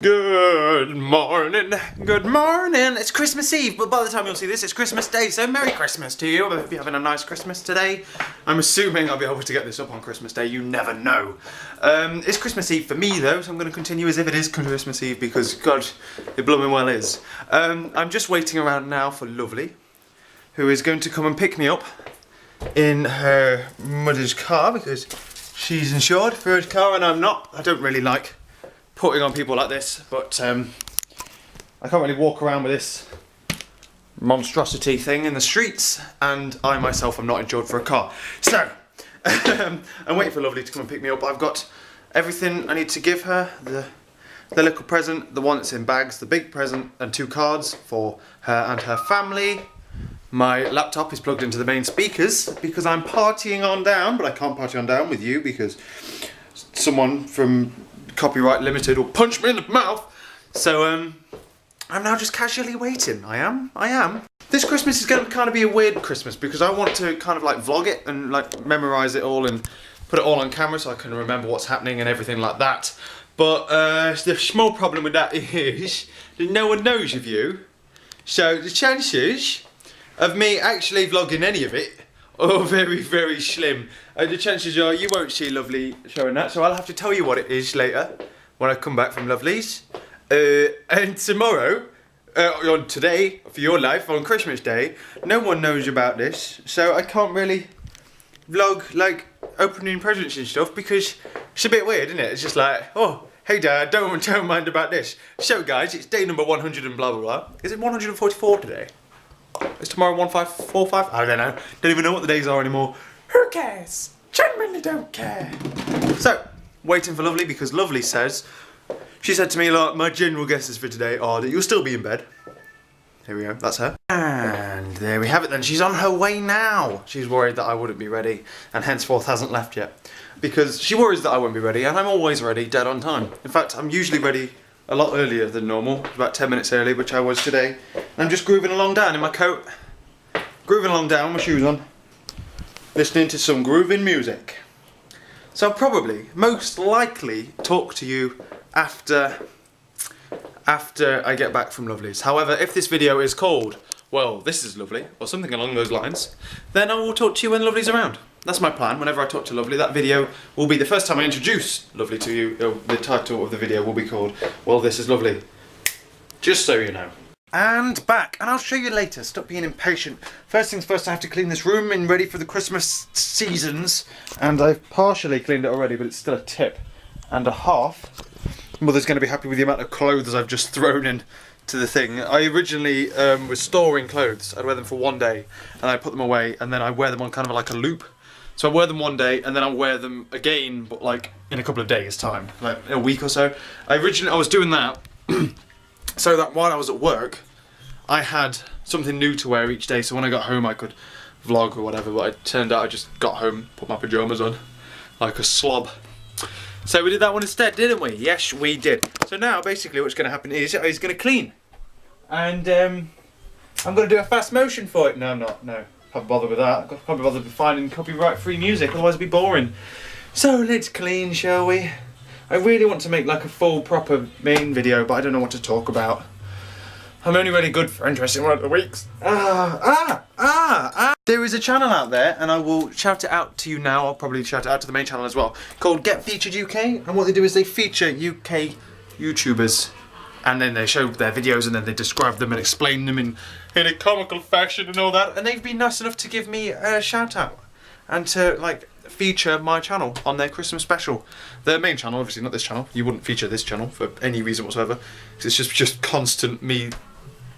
Good morning, good morning. It's Christmas Eve, but by the time you'll see this, it's Christmas Day, so Merry Christmas to you. I hope you're having a nice Christmas today. I'm assuming I'll be able to get this up on Christmas Day, you never know. It's Christmas Eve for me though, so I'm going to continue as if it is Christmas Eve because, God, it blooming well is. I'm just waiting around now for Lovely, who is going to come and pick me up in her mother's car because she's insured for her car and I'm not. I don't really like putting on people like this, but I can't really walk around with this monstrosity thing in the streets, and I myself am not insured for a car. So, I'm waiting for Lovely to come and pick me up. I've got everything I need to give her, the little present, the one that's in bags, the big present, and 2 cards for her and her family. My laptop is plugged into the main speakers because I'm partying on down, but I can't party on down with you because someone from Copyright Limited will punch me in the mouth. So I'm now just casually waiting. I am. This Christmas is going to kind of be a weird Christmas because I want to kind of like vlog it and like memorize it all and put it all on camera so I can remember what's happening and everything like that. But the small problem with that is that no one knows of you. So the chances of me actually vlogging any of it are very, very slim. The chances are you won't see Lovely showing that, so I'll have to tell you what it is later when I come back from Lovely's. And tomorrow, on today, for your life, on Christmas Day, no one knows about this, so I can't really vlog like opening presents and stuff because it's a bit weird, isn't it? It's just like, oh, hey Dad, don't mind about this. So guys, it's day number 100 and blah blah blah. Is it 144 today? Is tomorrow 1545? I don't know. Don't even know what the days are anymore. Who cares? Genuinely don't care. So, waiting for Lovely because Lovely says, she said to me, like, my general guesses for today are that you'll still be in bed. Here we go, that's her. And there we have it then. She's on her way now. She's worried that I wouldn't be ready and henceforth hasn't left yet. Because she worries that I won't be ready and I'm always ready, dead on time. In fact, I'm usually ready a lot earlier than normal, about 10 minutes early, which I was today. And I'm just grooving along down in my coat. Grooving along down, my shoes on. Listening to some grooving music. So I'll probably, most likely, talk to you after I get back from Lovely's. However, if this video is called, well, this is Lovely, or something along those lines, then I will talk to you when Lovely's around. That's my plan. Whenever I talk to Lovely, that video will be the first time I introduce Lovely to you. The title of the video will be called, well, this is Lovely. Just so you know. And back, and I'll show you later. Stop being impatient. First things first, I have to clean this room and ready for the Christmas seasons. And I've partially cleaned it already, but it's still a tip and a half. Mother's going to be happy with the amount of clothes I've just thrown in to the thing. I originally was storing clothes. I'd wear them for one day, and I put them away, and then I wear them on kind of like a loop. So I wear them one day, and then I'll wear them again, but like in a couple of days' time, like a week or so. I was doing that so that while I was at work, I had something new to wear each day. So when I got home, I could vlog or whatever. But it turned out I just got home, put my pajamas on, like a slob. So we did that one instead, didn't we? Yes, we did. So now, basically, what's going to happen is he's going to clean, and I'm going to do a fast motion for it. No, I'm not. No. Can't bother with that. Can't be bothered with finding copyright-free music, otherwise it'd be boring. So let's clean, shall we? I really want to make like a full, proper main video, but I don't know what to talk about. I'm only really good for interesting one of the weeks. There is a channel out there, and I will shout it out to you now. I'll probably shout it out to the main channel as well, called Get Featured UK. And what they do is they feature UK YouTubers, and then they show their videos and then they describe them and explain them in a comical fashion and all that. And they've been nice enough to give me a shout out and to like feature my channel on their Christmas special. Their main channel, obviously not this channel. You wouldn't feature this channel for any reason whatsoever, because it's just constant me,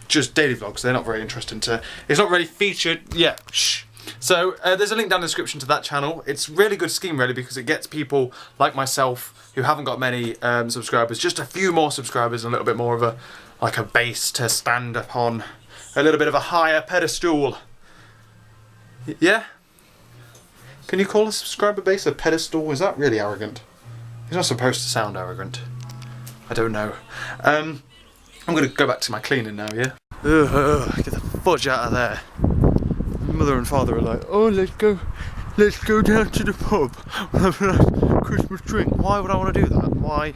just daily vlogs. They're not very interesting to, it's not really featured, yeah, shh. So there's a link down in the description to that channel. It's a really good scheme really because it gets people like myself who haven't got many subscribers, just a few more subscribers and a little bit more of a, like a base to stand upon, a little bit of a higher pedestal. Yeah? Can you call a subscriber base a pedestal? Is that really arrogant? It's not supposed to sound arrogant. I don't know. I'm going to go back to my cleaning now, yeah? Get the fudge out of there. Mother and father are like, oh, let's go down to the pub. We'll have a nice Christmas drink. Why would I want to do that? Why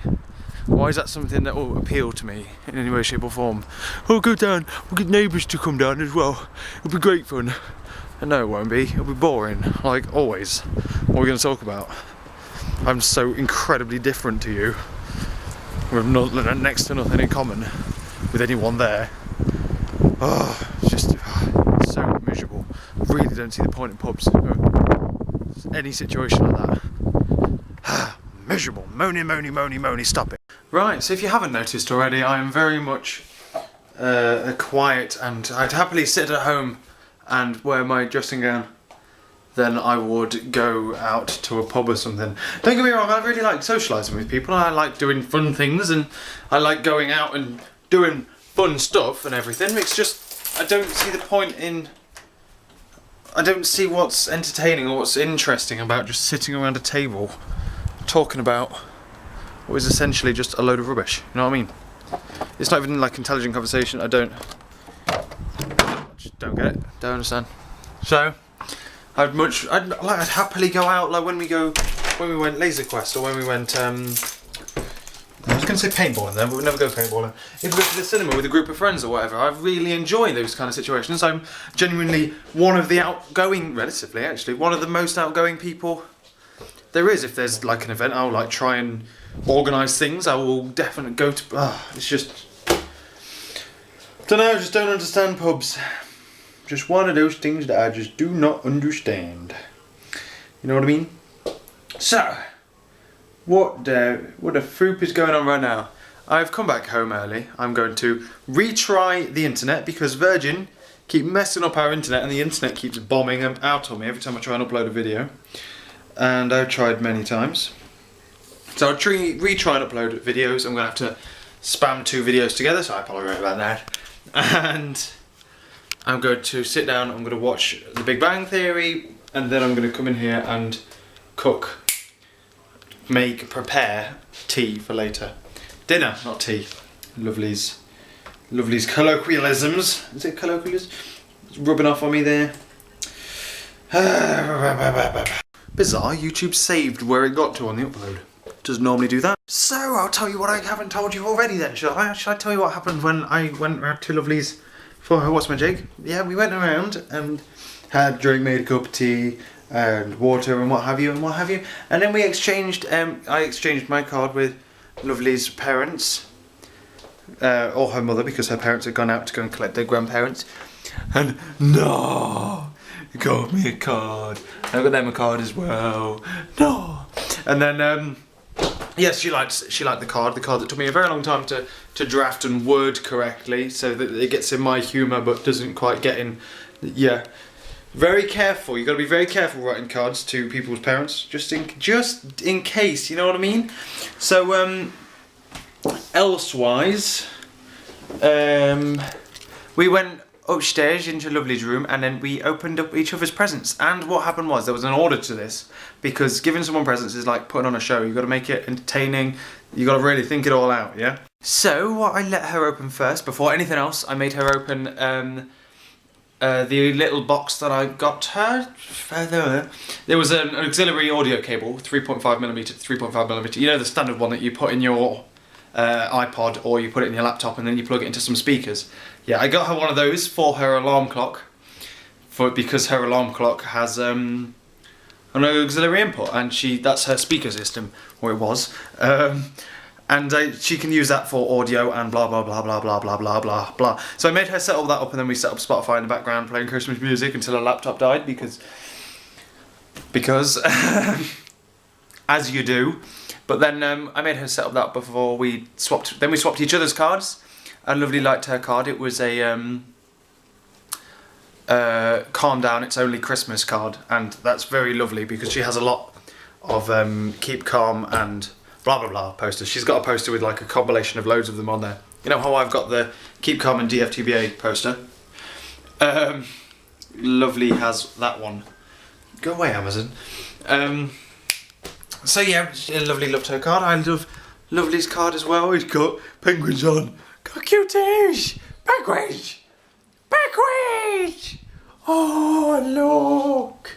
Why is that something that will appeal to me in any way, shape or form? Oh, go down, we'll get neighbours to come down as well. It'll be great fun. And no, it won't be. It'll be boring, like always. What are we going to talk about? I'm so incredibly different to you. We've next to nothing in common with anyone there. Oh, it's just so miserable. I really don't see the point in pubs. Any situation like that. Miserable. Moany, stop it. Right, so if you haven't noticed already, I am very much quiet, and I'd happily sit at home and wear my dressing gown than I would go out to a pub or something. Don't get me wrong, I really like socialising with people. I like doing fun things, and I like going out and doing fun stuff and everything. It's just, I don't see the point in... I don't see what's entertaining or what's interesting about just sitting around a table talking about what is essentially just a load of rubbish. You know what I mean? It's not even like intelligent conversation. I just don't get it. Don't understand. So I'd happily go out, like when we went Laser Quest, or when we went I was going to say paintballing then, but we'd never go paintballing. If we go to the cinema with a group of friends or whatever, I really enjoy those kind of situations. I'm genuinely one of the relatively actually, one of the most outgoing people there is. If there's like an event, I'll like try and organise things. I will definitely go to, it's just, don't know, I just don't understand pubs. Just one of those things that I just do not understand. You know what I mean? So, what the fruit is going on right now? I've come back home early. I'm going to retry the internet because Virgin keep messing up our internet, and the internet keeps bombing out on me every time I try and upload a video. And I've tried many times. So I'll retry and upload videos. I'm going to have to spam 2 videos together, so I apologise about that. And I'm going to sit down, I'm going to watch The Big Bang Theory, and then I'm going to come in here and prepare tea for later. Dinner, not tea. Lovely's colloquialisms. Is it colloquialisms? It's rubbing off on me there. Bizarre, YouTube saved where it got to on the upload. Doesn't normally do that. So I'll tell you what I haven't told you already then, shall I? Shall I tell you what happened when I went round to Lovely's for her What's My Jig? Yeah, we went around and had drink, made a cup of tea and water and what have you. And then we exchanged, I exchanged my card with Lovely's parents, or her mother, because her parents had gone out to go and collect their grandparents. And no, he got me a card. I got them a card as well. No. And then, yes, she liked the card that took me a very long time to draft and word correctly, so that it gets in my humour but doesn't quite get in. Yeah, very careful. You got to be very careful writing cards to people's parents, just in case. You know what I mean? So elsewise, we went upstairs into Lovely's room, and then we opened up each other's presents. And what happened was, there was an order to this, because giving someone presents is like putting on a show. You've got to make it entertaining, you got to really think it all out, yeah? So I let her open first. Before anything else, I made her open the little box that I got her. There was an auxiliary audio cable, 3.5mm to 3.5mm. You know, the standard one that you put in your iPod, or you put it in your laptop and then you plug it into some speakers. Yeah, I got her one of those for her alarm clock, because her alarm clock has an auxiliary input, and that's her speaker system, or it was, and she can use that for audio and blah blah blah blah blah blah blah blah blah. So I made her set all that up, and then we set up Spotify in the background playing Christmas music until her laptop died, because as you do. But then I made her set up that before we swapped. Then we swapped each other's cards. And Lovely liked her card. It was a calm down, it's only Christmas card, and that's very lovely because she has a lot of keep calm and blah blah blah posters. She's got a poster with like a compilation of loads of them on there. You know how I've got the keep calm and DFTBA poster? Lovely has that one. Go away, Amazon. So yeah, Lovely loved her card. I love Lovely's card as well. It's got penguins on. Got cuties! Penguins! Penguins! Oh, look!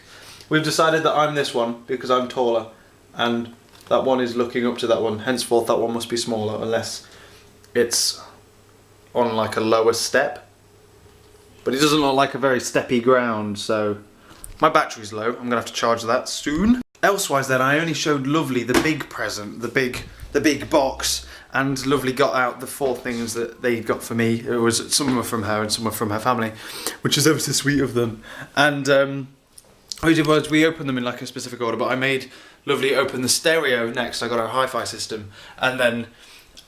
We've decided that I'm this one because I'm taller and That one is looking up to that one. Henceforth, that one must be smaller unless it's on like a lower step. But it doesn't look like a very steppy ground, so my battery's low. I'm gonna have to charge that soon. Elsewise then, I only showed Lovely the big present, the big box, and Lovely got out the 4 things that they got for me. It was, some were from her and some were from her family, which is ever so sweet of them. And what we did was we opened them in like a specific order, but I made Lovely open the stereo next. I got her hi-fi system, and then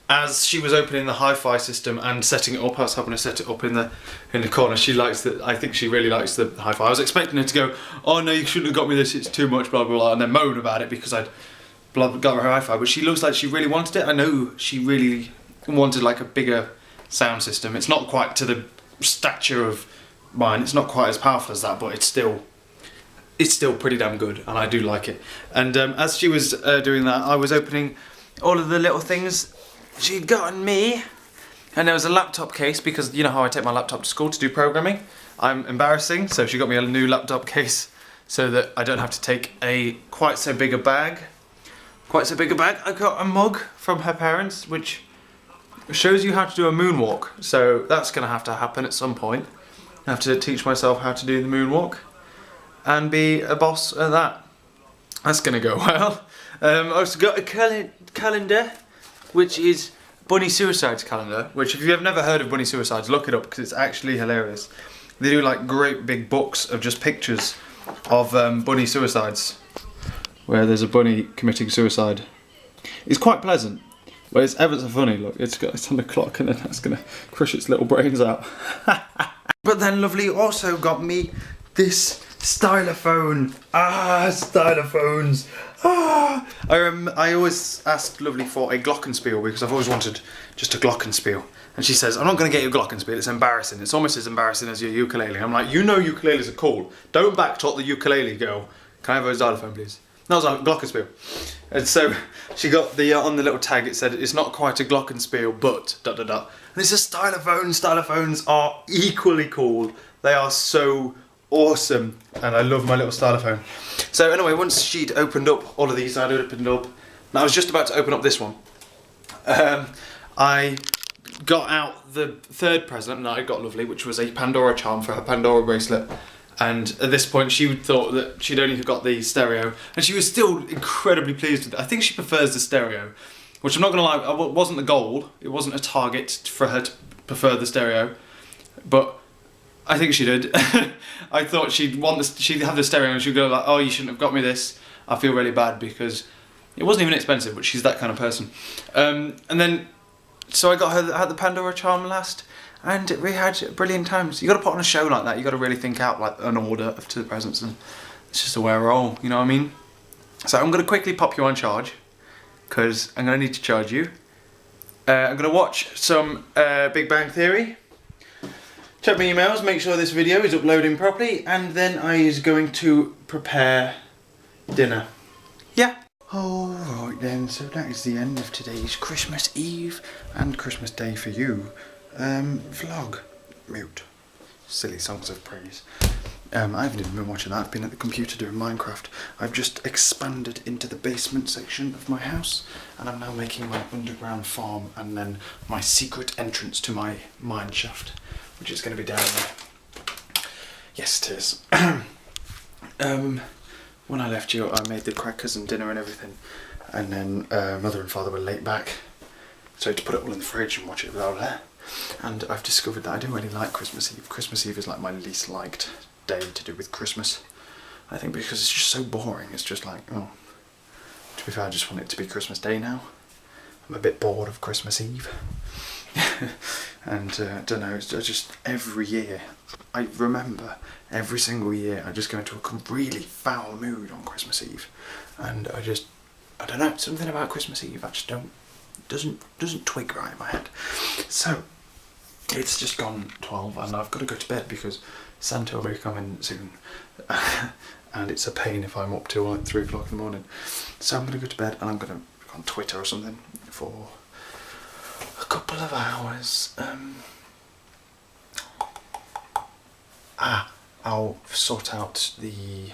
as she was opening the hi-fi system and setting it up, I was helping her set it up in the corner. She likes the, I think she really likes the hi-fi. I was expecting her to go, oh no, you shouldn't have got me this, it's too much, blah blah blah, and then moan about it because I'd got her hi-fi. But she looks like she really wanted it. I know she really wanted like a bigger sound system. It's not quite to the stature of mine. It's not quite as powerful as that, but it's still pretty damn good, and I do like it. And as she was doing that, I was opening all of the little things she'd gotten me, and there was a laptop case because you know how I take my laptop to school to do programming. I'm embarrassing, so she got me a new laptop case so that I don't have to take a quite so big a bag. I got a mug from her parents, which shows you how to do a moonwalk. So that's gonna have to happen at some point. I have to teach myself how to do the moonwalk and be a boss at that. That's gonna go well. I also got a calendar, which is Bunny Suicide's calendar, which if you've never heard of Bunny Suicides, look it up because it's actually hilarious. They do like great big books of just pictures of bunny suicides, where there's a bunny committing suicide. It's quite pleasant, but it's ever so funny. Look, it's on the clock and then that's gonna crush its little brains out. But then Lovely also got me this stylophone. Stylophones. I always asked Lovely for a glockenspiel because I've always wanted just a glockenspiel. And she says, I'm not going to get you a glockenspiel, it's embarrassing. It's almost as embarrassing as your ukulele. I'm like, you know ukuleles are cool. Don't backtalk the ukulele girl. Can I have a xylophone, please? No, it was a glockenspiel. And so she got the, on the little tag it said, it's not quite a glockenspiel, but ... And it's a stylophone. Stylophones are equally cool. They are so awesome. And I love my little stylophone. So anyway, once she'd opened up all of these, I'd opened up. And I was just about to open up this one. I got out the 3rd present that I got Lovely, which was a Pandora charm for her Pandora bracelet. And at this point she thought that she'd only got the stereo, and she was still incredibly pleased with it. I think she prefers the stereo, which I'm not gonna lie, it wasn't the goal, it wasn't a target for her to prefer the stereo, but I think she did. I thought she'd have the stereo and she'd go like, oh, you shouldn't have got me this, I feel really bad, because it wasn't even expensive, but she's that kind of person. And then, so I got her the Pandora charm last, and we had brilliant times. You got to put on a show like that. You got to really think out like an order to the presents, and it's just the way I roll. You know what I mean? So I'm gonna quickly pop you on charge because I'm gonna need to charge you. I'm gonna watch some Big Bang Theory. Check my emails, make sure this video is uploading properly, and then I is going to prepare dinner. Yeah. Alright then, so that is the end of today's Christmas Eve and Christmas Day for you vlog. Mute. Silly songs of praise. I haven't even been watching that, I've been at the computer doing Minecraft. I've just expanded into the basement section of my house and I'm now making my underground farm and then my secret entrance to my mine shaft, which is going to be down there. Yes it is. When I left you, I made the crackers and dinner and everything, and then mother and father were late back, so I had to put it all in the fridge and watch it without her. And I've discovered that I don't really like Christmas Eve. Christmas Eve is like my least liked day to do with Christmas. I think because it's just so boring. It's just like, oh, to be fair, I just want it to be Christmas Day now. I'm a bit bored of Christmas Eve. And I don't know, it's just every year, I remember every single year I just go into a really foul mood on Christmas Eve, and I don't know, something about Christmas Eve I just doesn't twig right in my head. So it's just gone 12 and I've got to go to bed because Santa will be coming soon and it's a pain if I'm up till like 3 o'clock in the morning. So I'm going to go to bed and I'm going to go on Twitter or something for a couple of hours. I'll sort out the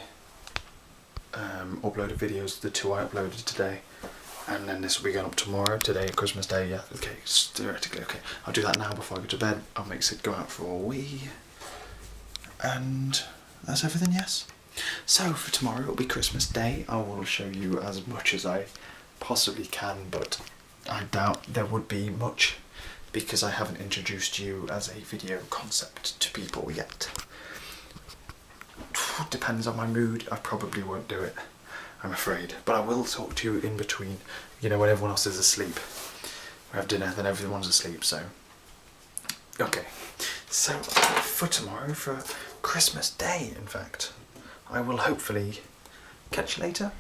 uploaded videos, the 2 I uploaded today, And then this will be going up tomorrow. Today, Christmas Day, yeah, okay, theoretically, okay. I'll do that now before I go to bed. I'll make Sid go out for a wee. And that's everything, yes? So for tomorrow, it'll be Christmas Day. I will show you as much as I possibly can, but I doubt there would be much because I haven't introduced you as a video concept to people yet. Depends on my mood, I probably won't do it, I'm afraid. But I will talk to you in between, you know, when everyone else is asleep. We have dinner, then everyone's asleep, so. Okay, so for tomorrow, for Christmas Day, in fact, I will hopefully catch you later.